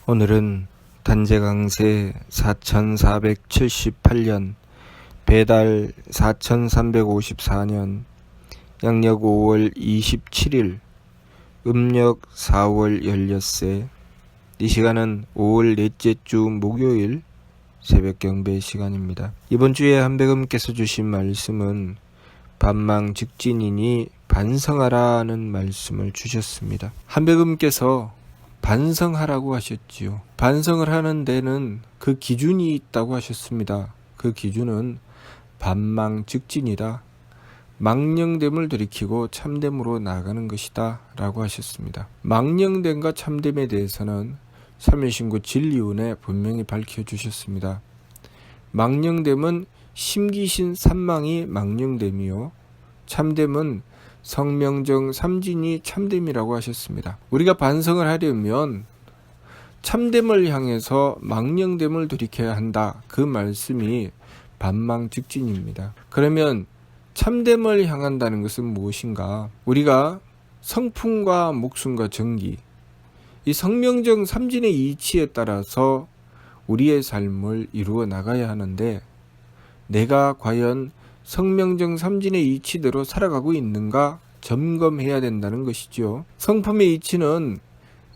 오늘은 단재강세 4478년 배달 4354년 양력 5월 27일 음력 4월 16세. 이 시간은 5월 넷째 주 목요일 새벽 경배 시간입니다. 이번 주에 한백음께서 주신 말씀은 반망즉진이니 반성하라는 말씀을 주셨습니다. 한백음께서 반성하라고 하셨지요. 반성을 하는 데는 그 기준이 있다고 하셨습니다. 그 기준은 반망즉진이다. 망령됨을 돌이키고 참됨으로 나아가는 것이다 라고 하셨습니다. 망령됨과 참됨에 대해서는 참여신구 진리운에 분명히 밝혀주셨습니다. 망령됨은 심기신 삼망이 망령됨이요, 참됨은 성명정 삼진이 참됨이라고 하셨습니다. 우리가 반성을 하려면 참됨을 향해서 망령됨을 돌이켜야 한다. 그 말씀이 반망즉진입니다. 그러면 참됨을 향한다는 것은 무엇인가? 우리가 성품과 목숨과 정기, 이 성명정 삼진의 이치에 따라서 우리의 삶을 이루어 나가야 하는데, 내가 과연 성명정 삼진의 이치대로 살아가고 있는가 점검해야 된다는 것이죠. 성품의 이치는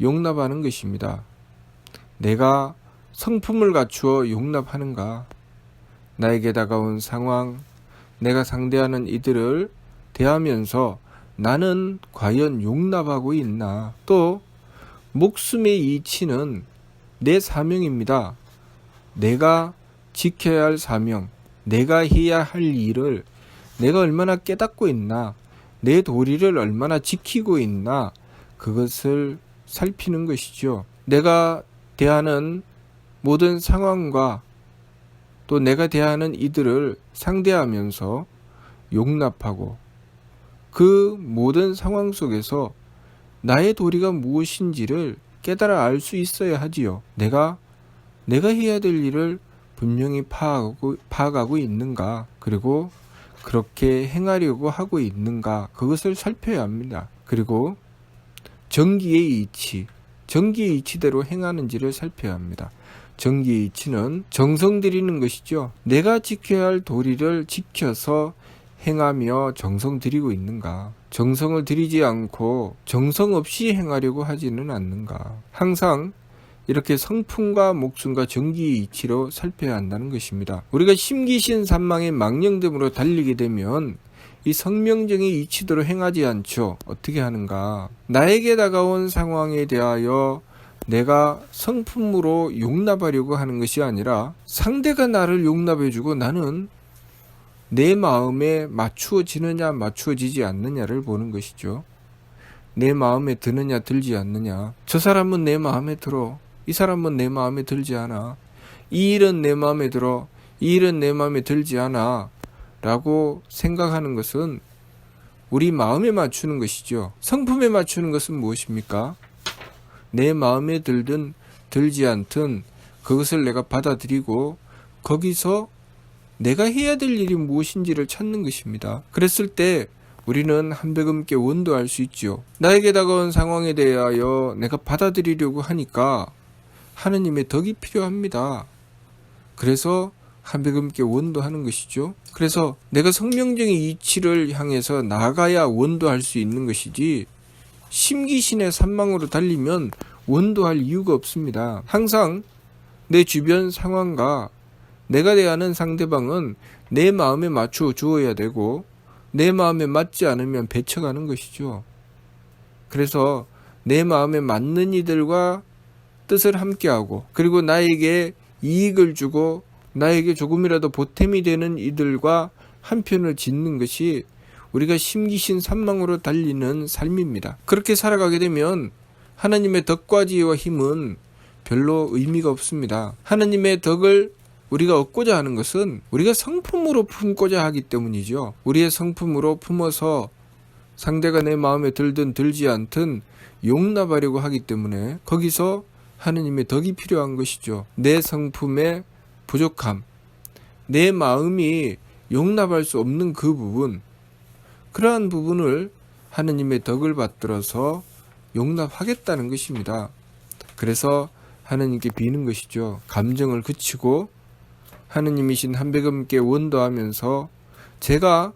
용납하는 것입니다. 내가 성품을 갖추어 용납하는가? 나에게 다가온 상황, 내가 상대하는 이들을 대하면서 나는 과연 용납하고 있나? 또 목숨의 이치는 내 사명입니다. 내가 지켜야 할 사명, 내가 해야 할 일을 내가 얼마나 깨닫고 있나, 내 도리를 얼마나 지키고 있나, 그것을 살피는 것이죠. 내가 대하는 모든 상황과 또 내가 대하는 이들을 상대하면서 용납하고 그 모든 상황 속에서 나의 도리가 무엇인지를 깨달아 알 수 있어야 하지요. 내가 해야 될 일을 분명히 파악하고 있는가, 그리고 그렇게 행하려고 하고 있는가, 그것을 살펴야 합니다. 그리고 정기의 이치대로 행하는지를 살펴야 합니다. 정기의 이치는 정성 들이는 것이죠. 내가 지켜야 할 도리를 지켜서 행하며 정성 들이고 있는가, 정성을 들이지 않고 정성 없이 행하려고 하지는 않는가. 항상 이렇게 성품과 목숨과 정기의 이치로 살펴야 한다는 것입니다. 우리가 심기신 삼망의 망령됨으로 달리게 되면 이 성명정의 이치대로 행하지 않죠. 어떻게 하는가? 나에게 다가온 상황에 대하여 내가 성품으로 용납하려고 하는 것이 아니라 상대가 나를 용납해주고 나는 내 마음에 맞추어지느냐 맞추어지지 않느냐를 보는 것이죠. 내 마음에 드느냐 들지 않느냐. 저 사람은 내 마음에 들어, 이 사람은 내 마음에 들지 않아, 이 일은 내 마음에 들어, 이 일은 내 마음에 들지 않아 라고 생각하는 것은 우리 마음에 맞추는 것이죠. 성품에 맞추는 것은 무엇입니까? 내 마음에 들든 들지 않든 그것을 내가 받아들이고 거기서 내가 해야 될 일이 무엇인지를 찾는 것입니다. 그랬을 때 우리는 한백음께 원도할 수 있죠. 나에게 다가온 상황에 대하여 내가 받아들이려고 하니까 하느님의 덕이 필요합니다. 그래서 한백음께 원도하는 것이죠. 그래서 내가 성명정의 이치를 향해서 나가야 원도할 수 있는 것이지, 심기신의 산망으로 달리면 원도할 이유가 없습니다. 항상 내 주변 상황과 내가 대하는 상대방은 내 마음에 맞추어 주어야 되고, 내 마음에 맞지 않으면 배쳐가는 것이죠. 그래서 내 마음에 맞는 이들과 뜻을 함께하고, 그리고 나에게 이익을 주고 나에게 조금이라도 보탬이 되는 이들과 한편을 짓는 것이 우리가 심기신 삼망으로 달리는 삶입니다. 그렇게 살아가게 되면 하나님의 덕과 지혜와 힘은 별로 의미가 없습니다. 하나님의 덕을 우리가 얻고자 하는 것은 우리가 성품으로 품고자 하기 때문이죠. 우리의 성품으로 품어서 상대가 내 마음에 들든 들지 않든 용납하려고 하기 때문에 거기서 하느님의 덕이 필요한 것이죠. 내 성품의 부족함, 내 마음이 용납할 수 없는 그 부분, 그러한 부분을 하느님의 덕을 받들어서 용납하겠다는 것입니다. 그래서 하느님께 비는 것이죠. 감정을 그치고 하느님이신 한백음께 원도하면서 제가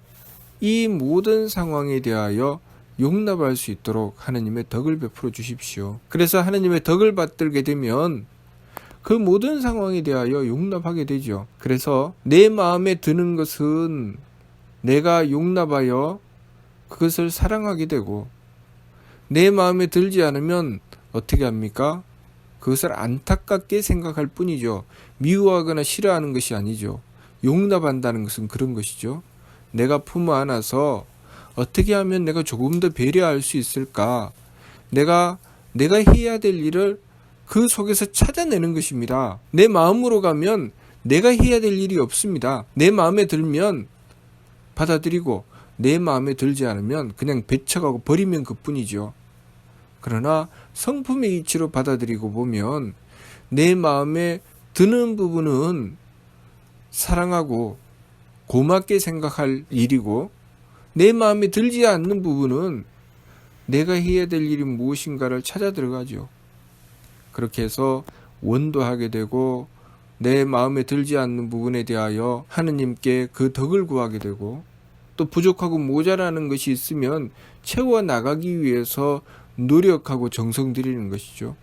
이 모든 상황에 대하여 용납할 수 있도록 하느님의 덕을 베풀어 주십시오. 그래서 하느님의 덕을 받들게 되면 그 모든 상황에 대하여 용납하게 되죠. 그래서 내 마음에 드는 것은 내가 용납하여 그것을 사랑하게 되고, 내 마음에 들지 않으면 어떻게 합니까? 그것을 안타깝게 생각할 뿐이죠. 미워하거나 싫어하는 것이 아니죠. 용납한다는 것은 그런 것이죠. 내가 품어 안아서 어떻게 하면 내가 조금 더 배려할 수 있을까? 내가 해야 될 일을 그 속에서 찾아내는 것입니다. 내 마음으로 가면 내가 해야 될 일이 없습니다. 내 마음에 들면 받아들이고, 내 마음에 들지 않으면 그냥 배척하고 버리면 그뿐이죠. 그러나 성품의 이치로 받아들이고 보면 내 마음에 드는 부분은 사랑하고 고맙게 생각할 일이고, 내 마음에 들지 않는 부분은 내가 해야 될 일이 무엇인가를 찾아 들어가죠. 그렇게 해서 원도하게 되고, 내 마음에 들지 않는 부분에 대하여 하느님께 그 덕을 구하게 되고, 또 부족하고 모자라는 것이 있으면 채워 나가기 위해서 노력하고 정성 들이는 것이죠.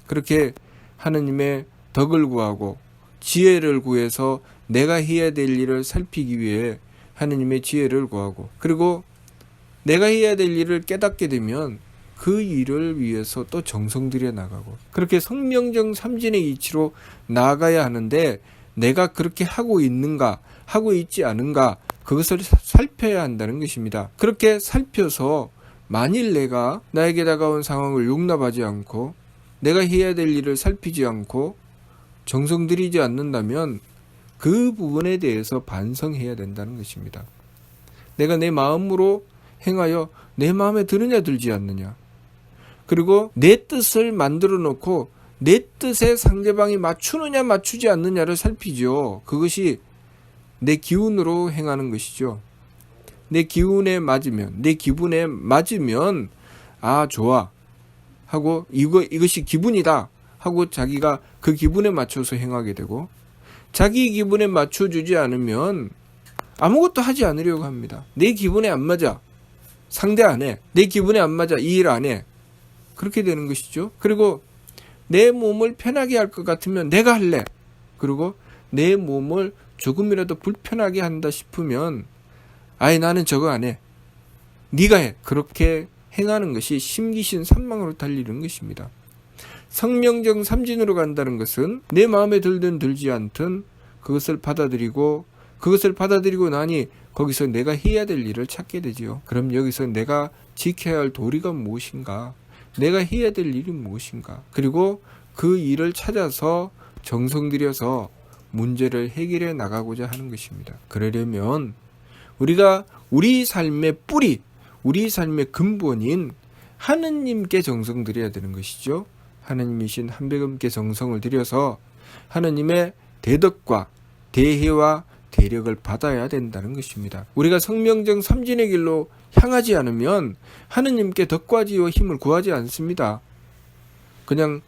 그렇게 하느님의 덕을 구하고 지혜를 구해서 내가 해야 될 일을 살피기 위해 하느님의 지혜를 구하고, 그리고 내가 해야 될 일을 깨닫게 되면 그 일을 위해서 또 정성 들여 나가고, 그렇게 성명정 삼진의 이치로 나아가야 하는데, 내가 그렇게 하고 있는가 하고 있지 않은가, 그것을 살펴야 한다는 것입니다. 그렇게 살펴서 만일 내가 나에게 다가온 상황을 용납하지 않고 내가 해야 될 일을 살피지 않고 정성 들이지 않는다면 그 부분에 대해서 반성해야 된다는 것입니다. 내가 내 마음으로 행하여 내 마음에 드느냐 들지 않느냐, 그리고 내 뜻을 만들어 놓고 내 뜻에 상대방이 맞추느냐 맞추지 않느냐를 살피죠. 그것이 내 기운으로 행하는 것이죠. 내 기운에 맞으면, 내 기분에 맞으면 아 좋아 하고 이것이 기분이다 하고 자기가 그 기분에 맞춰서 행하게 되고, 자기 기분에 맞춰주지 않으면 아무것도 하지 않으려고 합니다. 내 기분에 안 맞아, 상대 안 해. 내 기분에 안 맞아, 이 일 안 해. 그렇게 되는 것이죠. 그리고 내 몸을 편하게 할 것 같으면 내가 할래. 그리고 내 몸을 조금이라도 불편하게 한다 싶으면 아예 나는 저거 안 해, 네가 해. 그렇게 행하는 것이 심기신 산망으로 달리는 것입니다. 성명정 삼진으로 간다는 것은 내 마음에 들든 들지 않든 그것을 받아들이고, 그것을 받아들이고 나니 거기서 내가 해야 될 일을 찾게 되지요. 그럼 여기서 내가 지켜야 할 도리가 무엇인가, 내가 해야 될 일이 무엇인가, 그리고 그 일을 찾아서 정성 들여서 문제를 해결해 나가고자 하는 것입니다. 그러려면 우리가 우리 삶의 뿌리, 우리 삶의 근본인 하느님께 정성 들여야 되는 것이죠. 하느님이신 한백음께 정성을 들여서 하느님의 대덕과 대혜와 대력을 받아야 된다는 것입니다. 우리가 성명정 삼진의 길로 향하지 않으면 하느님께 덕과 지혜와 힘을 구하지 않습니다. 그냥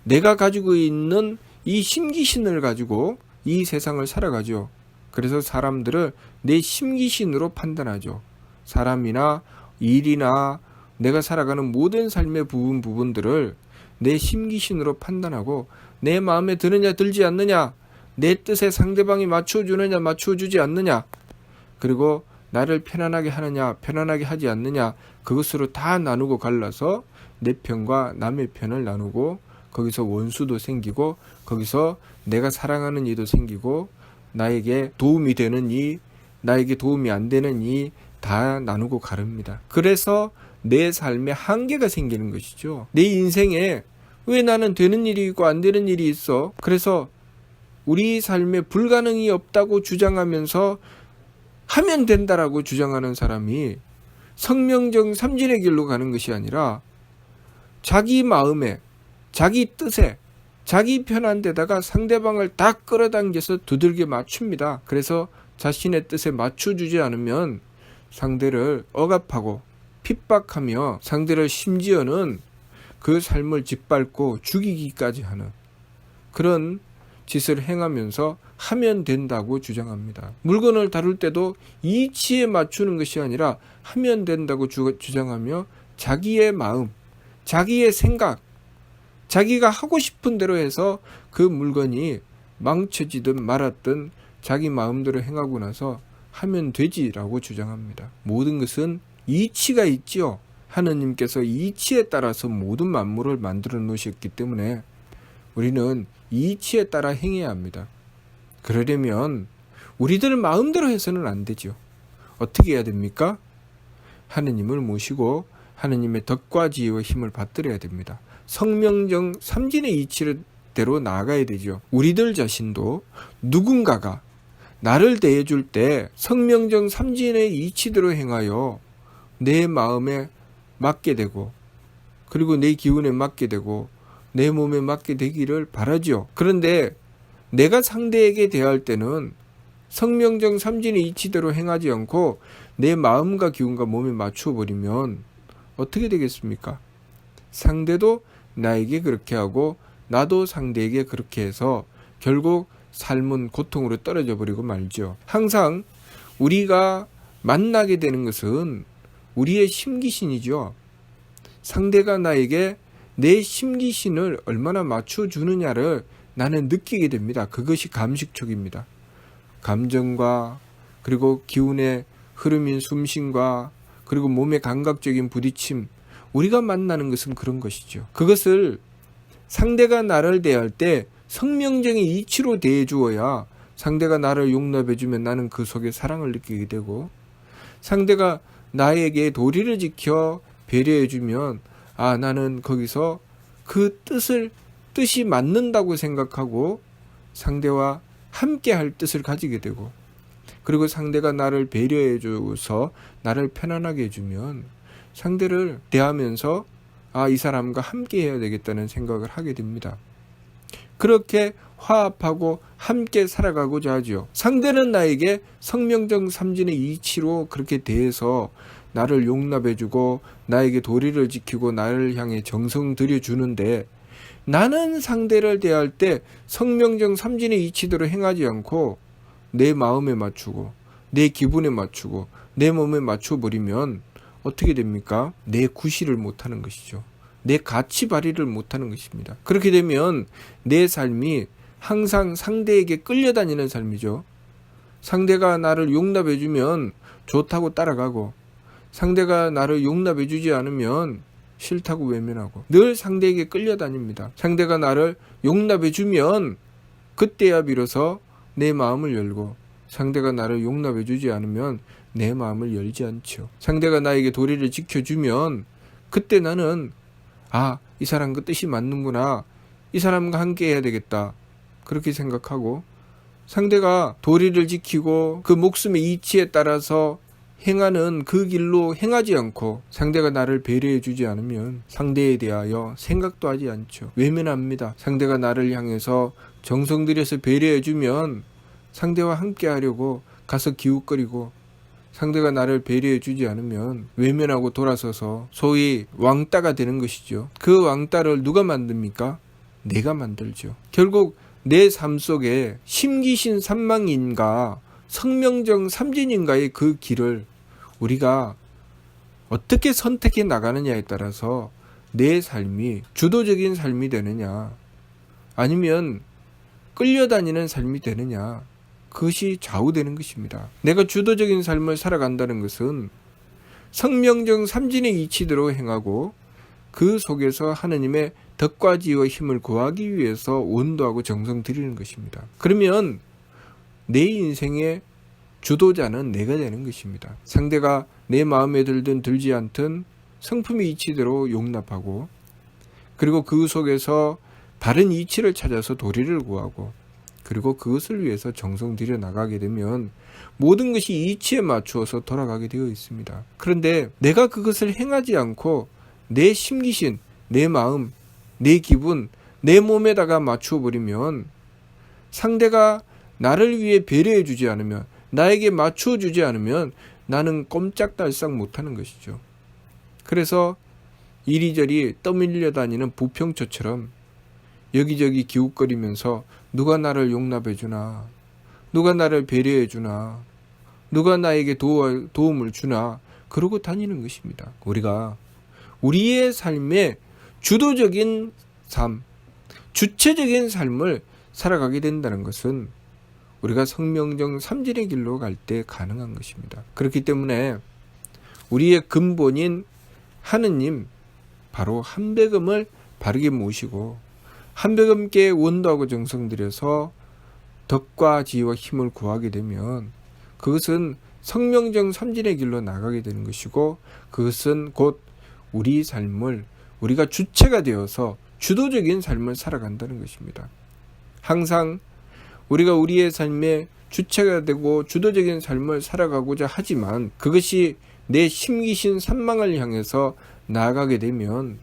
내가 가지고 있는 이 심기신을 가지고 이 세상을 살아가죠. 그래서 사람들을 내 심기신으로 판단하죠. 사람이나 일이나 내가 살아가는 모든 삶의 부분들을 내 심기신으로 판단하고, 내 마음에 드느냐 들지 않느냐, 내 뜻에 상대방이 맞춰주느냐 맞춰주지 않느냐, 그리고 나를 편안하게 하느냐 편안하게 하지 않느냐, 그것으로 다 나누고 갈라서 내 편과 남의 편을 나누고, 거기서 원수도 생기고, 거기서 내가 사랑하는 이도 생기고, 나에게 도움이 되는 이, 나에게 도움이 안 되는 이 다 나누고 가릅니다. 그래서 내 삶에 한계가 생기는 것이죠. 내 인생에 왜 나는 되는 일이 있고 안 되는 일이 있어? 그래서 우리 삶에 불가능이 없다고 주장하면서 하면 된다라고 주장하는 사람이 성명정 삼진의 길로 가는 것이 아니라 자기 마음에, 자기 뜻에, 자기 편한 데다가 상대방을 다 끌어당겨서 두들겨 맞춥니다. 그래서 자신의 뜻에 맞춰주지 않으면 상대를 억압하고 핍박하며 상대를 심지어는 그 삶을 짓밟고 죽이기까지 하는 그런 짓을 행하면서 하면 된다고 주장합니다. 물건을 다룰 때도 이치에 맞추는 것이 아니라 하면 된다고 주장하며 자기의 마음, 자기의 생각, 자기가 하고 싶은 대로 해서 그 물건이 망쳐지든 말았든 자기 마음대로 행하고 나서 하면 되지라고 주장합니다. 모든 것은 이치가 있지요. 하느님께서 이치에 따라서 모든 만물을 만들어 놓으셨기 때문에 우리는 이치에 따라 행해야 합니다. 그러려면 우리들 마음대로 해서는 안 되죠. 어떻게 해야 됩니까? 하느님을 모시고 하느님의 덕과 지혜와 힘을 받들어야 됩니다. 성명정 삼진의 이치대로 나아가야 되죠. 우리들 자신도 누군가가 나를 대해줄 때 성명정 삼진의 이치대로 행하여 내 마음에 맞게 되고 그리고 내 기운에 맞게 되고 내 몸에 맞게 되기를 바라죠. 그런데 내가 상대에게 대할 때는 성명정 삼진의 이치대로 행하지 않고 내 마음과 기운과 몸에 맞추어 버리면 어떻게 되겠습니까? 상대도 나에게 그렇게 하고 나도 상대에게 그렇게 해서 결국 삶은 고통으로 떨어져 버리고 말죠. 항상 우리가 만나게 되는 것은 우리의 심기신이죠. 상대가 나에게 내 심기신을 얼마나 맞춰주느냐를 나는 느끼게 됩니다. 그것이 감식촉입니다. 감정과 그리고 기운의 흐름인 숨심과 그리고 몸의 감각적인 부딪힘, 우리가 만나는 것은 그런 것이죠. 그것을 상대가 나를 대할 때 성명정의 이치로 대해주어야 상대가 나를 용납해주면 나는 그 속에 사랑을 느끼게 되고, 상대가 나에게 도리를 지켜 배려해주면 나는 거기서 그 뜻이 맞는다고 생각하고 상대와 함께 할 뜻을 가지게 되고, 그리고 상대가 나를 배려해줘서 나를 편안하게 해주면 상대를 대하면서 이 사람과 함께 해야 되겠다는 생각을 하게 됩니다. 그렇게 화합하고 함께 살아가고자 하죠. 상대는 나에게 성명정 삼진의 이치로 그렇게 대해서 나를 용납해주고 나에게 도리를 지키고 나를 향해 정성 들여주는데, 나는 상대를 대할 때 성명정 삼진의 이치대로 행하지 않고 내 마음에 맞추고 내 기분에 맞추고 내 몸에 맞춰버리면 어떻게 됩니까? 내 구실을 못하는 것이죠. 내 가치 발휘를 못하는 것입니다. 그렇게 되면 내 삶이 항상 상대에게 끌려다니는 삶이죠. 상대가 나를 용납해주면 좋다고 따라가고, 상대가 나를 용납해주지 않으면 싫다고 외면하고, 늘 상대에게 끌려다닙니다. 상대가 나를 용납해주면 그때야 비로소 내 마음을 열고, 상대가 나를 용납해주지 않으면 내 마음을 열지 않죠. 상대가 나에게 도리를 지켜주면 그때 나는 이 사람 그 뜻이 맞는구나, 이 사람과 함께 해야 되겠다, 그렇게 생각하고, 상대가 도리를 지키고 그 목숨의 이치에 따라서 행하는 그 길로 행하지 않고 상대가 나를 배려해 주지 않으면 상대에 대하여 생각도 하지 않죠. 외면합니다. 상대가 나를 향해서 정성 들여서 배려해 주면 상대와 함께 하려고 가서 기웃거리고, 상대가 나를 배려해 주지 않으면 외면하고 돌아서서 소위 왕따가 되는 것이죠. 그 왕따를 누가 만듭니까? 내가 만들죠. 결국 내 삶 속에 심기신 삼망인가 성명정 삼진인가의 그 길을 우리가 어떻게 선택해 나가느냐에 따라서 내 삶이 주도적인 삶이 되느냐 아니면 끌려다니는 삶이 되느냐, 그것이 좌우되는 것입니다. 내가 주도적인 삶을 살아간다는 것은 성명정 삼진의 이치대로 행하고 그 속에서 하느님의 덕과 지혜와 힘을 구하기 위해서 온도하고 정성 들이는 것입니다. 그러면 내 인생의 주도자는 내가 되는 것입니다. 상대가 내 마음에 들든 들지 않든 성품의 이치대로 용납하고, 그리고 그 속에서 바른 이치를 찾아서 도리를 구하고, 그리고 그것을 위해서 정성 들여 나가게 되면 모든 것이 이치에 맞추어서 돌아가게 되어 있습니다. 그런데 내가 그것을 행하지 않고 내 심기신, 내 마음, 내 기분, 내 몸에다가 맞추어 버리면 상대가 나를 위해 배려해 주지 않으면, 나에게 맞추어 주지 않으면 나는 꼼짝달싹 못하는 것이죠. 그래서 이리저리 떠밀려 다니는 부평초처럼 여기저기 기웃거리면서 누가 나를 용납해 주나, 누가 나를 배려해 주나, 누가 나에게 도움을 주나, 그러고 다니는 것입니다. 우리가 우리의 삶의 주도적인 삶, 주체적인 삶을 살아가게 된다는 것은 우리가 성명정 삼진의 길로 갈 때 가능한 것입니다. 그렇기 때문에 우리의 근본인 하느님, 바로 한백음을 바르게 모시고 한백음께 원도하고 정성 들여서 덕과 지혜와 힘을 구하게 되면 그것은 성명정 삼진의 길로 나가게 되는 것이고, 그것은 곧 우리 삶을 우리가 주체가 되어서 주도적인 삶을 살아간다는 것입니다. 항상 우리가 우리의 삶의 주체가 되고 주도적인 삶을 살아가고자 하지만 그것이 내 심기신 산망을 향해서 나아가게 되면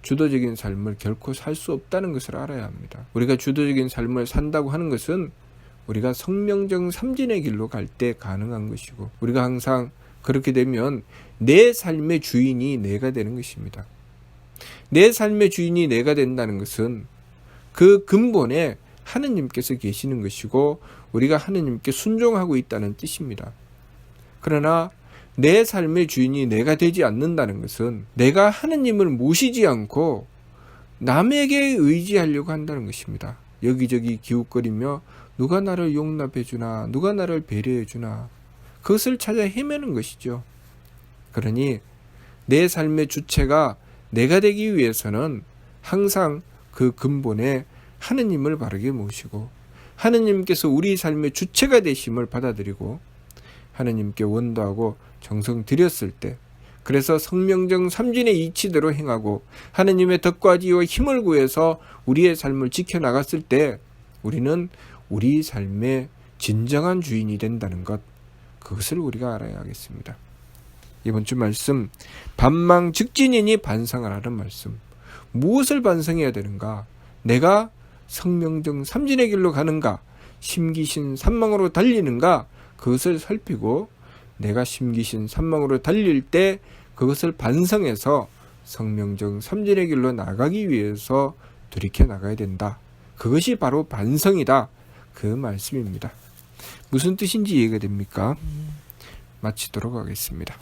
주도적인 삶을 결코 살 수 없다는 것을 알아야 합니다. 우리가 주도적인 삶을 산다고 하는 것은 우리가 성명정 삼진의 길로 갈 때 가능한 것이고, 우리가 항상 그렇게 되면 내 삶의 주인이 내가 되는 것입니다. 내 삶의 주인이 내가 된다는 것은 그 근본에 하느님께서 계시는 것이고 우리가 하느님께 순종하고 있다는 뜻입니다. 그러나 내 삶의 주인이 내가 되지 않는다는 것은 내가 하느님을 모시지 않고 남에게 의지하려고 한다는 것입니다. 여기저기 기웃거리며 누가 나를 용납해 주나, 누가 나를 배려해 주나, 그것을 찾아 헤매는 것이죠. 그러니 내 삶의 주체가 내가 되기 위해서는 항상 그 근본에 하느님을 바르게 모시고 하느님께서 우리 삶의 주체가 되심을 받아들이고 하느님께 원도하고 정성 들였을 때, 그래서 성명정 삼진의 이치대로 행하고 하느님의 덕과 지혜와 힘을 구해서 우리의 삶을 지켜나갔을 때 우리는 우리 삶의 진정한 주인이 된다는 것, 그것을 우리가 알아야 하겠습니다. 이번 주 말씀, 반망즉진이니 반성을 하는 말씀. 무엇을 반성해야 되는가? 내가 성명정 삼진의 길로 가는가? 심기신 산망으로 달리는가? 그것을 살피고 내가 심기신 산망으로 달릴 때 그것을 반성해서 성명정 삼진의 길로 나가기 위해서 돌이켜 나가야 된다. 그것이 바로 반성이다. 그 말씀입니다. 무슨 뜻인지 이해가 됩니까? 마치도록 하겠습니다.